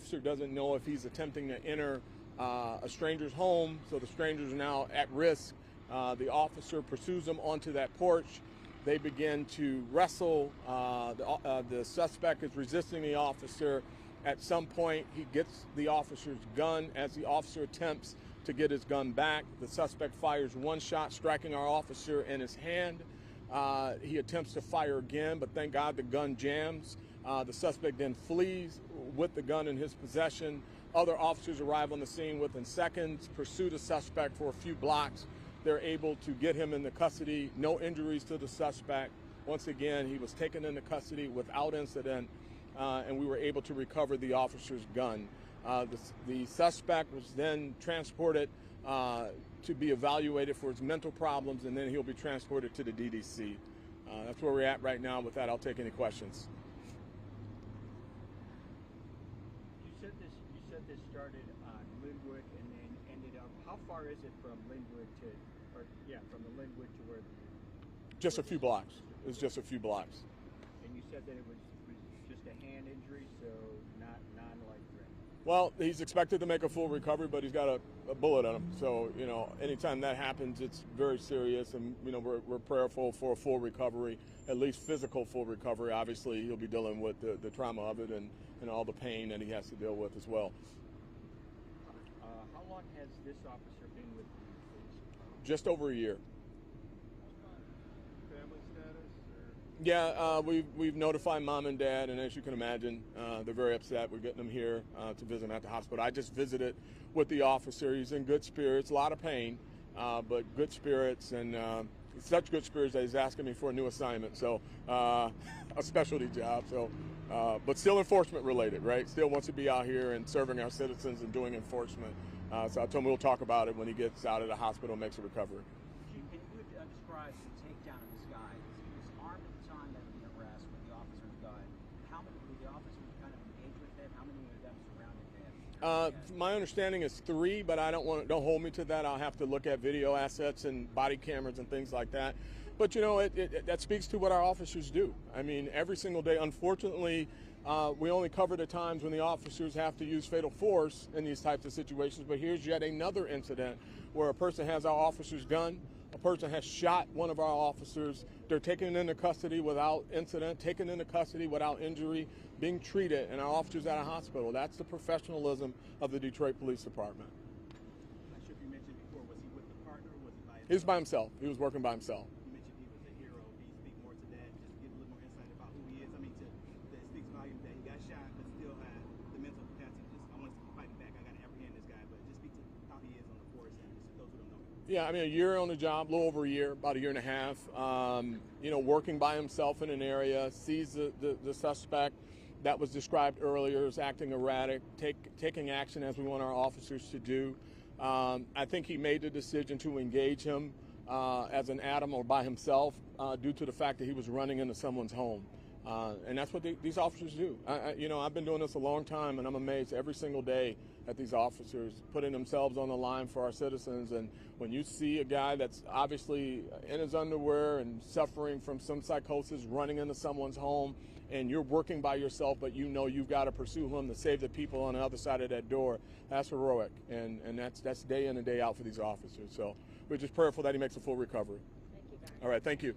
officer doesn't know if he's attempting to enter a stranger's home, so the stranger's now at risk. The officer pursues him onto that porch. They begin to wrestle. The suspect is resisting the officer. At some point, he gets the officer's gun. As the officer attempts to get his gun back, the suspect fires one shot, striking our officer in his hand. He attempts to fire again, but thank God the gun jams. The suspect then flees with the gun in his possession. Other officers arrive on the scene within seconds, pursue the suspect for a few blocks. They're able to get him into custody. No injuries to the suspect. Once again, he was taken into custody without incident, and we were able to recover the officer's gun. The suspect was then transported to be evaluated for his mental problems, and then he'll be transported to the DDC. That's where we're at right now. With that, I'll take any questions. You said this started on Linwood and then ended up. How far is it from Linwood from the Linwood to where? Just a few blocks. It's just a few blocks. And you said that it was just a hand injury, so non-life threatening. Well, he's expected to make a full recovery, but he's got a bullet in him. So, anytime that happens, it's very serious, and, we're prayerful for a full recovery, at least physical full recovery. Obviously, he'll be dealing with the trauma of it and all the pain that he has to deal with as well. How long has this officer been with the police? Just over a year. Family status? Yeah, we've notified mom and dad, and as you can imagine, they're very upset. We're getting them here to visit him at the hospital. I just visited with the officer. He's in good spirits, a lot of pain, but good spirits, and such good spirits that he's asking me for a new assignment, so a specialty job. So, but still enforcement related, right? Still wants to be out here and serving our citizens and doing enforcement. So I told him we'll talk about it when he gets out of the hospital and makes a recovery. Can you describe the takedown of this guy? He was armed at the time of the arrest with the officer's gun. How many were the officers kind of engaged with him? How many of them surrounded him? My understanding is 3, but don't hold me to that. I'll have to look at video assets and body cameras and things like that. But that speaks to what our officers do. I mean, every single day, unfortunately, we only cover the times when the officers have to use fatal force in these types of situations. But here's yet another incident where a person has our officer's gun. A person has shot one of our officers. They're taken into custody without incident, taken into custody without injury, being treated, and our officers at a hospital. That's the professionalism of the Detroit Police Department. I'm not sure if you mentioned before, was he with the partner or was he by himself? He was by himself. He was working by himself. You mentioned he was a hero. Can you speak more to that? Just give a little more insight about who he is. I mean, that speaks volumes that he got shot but still had the mental capacity. I want to fight back. I got to apprehend this guy, but just speak to how he is on the force and just those who don't know. Yeah, I mean, a year on the job, a little over a year, about a year and a half. Working by himself in an area, sees the suspect that was described earlier as acting erratic, taking action as we want our officers to do. I think he made the decision to engage him as an atom or by himself due to the fact that he was running into someone's home. And that's what these officers do. I've been doing this a long time, and I'm amazed every single day at these officers putting themselves on the line for our citizens. And when you see a guy that's obviously in his underwear and suffering from some psychosis, running into someone's home, and you're working by yourself, but you've got to pursue him to save the people on the other side of that door, that's heroic. And that's day in and day out for these officers. So we're just prayerful that he makes a full recovery. Thank you, guys. All right, thank you.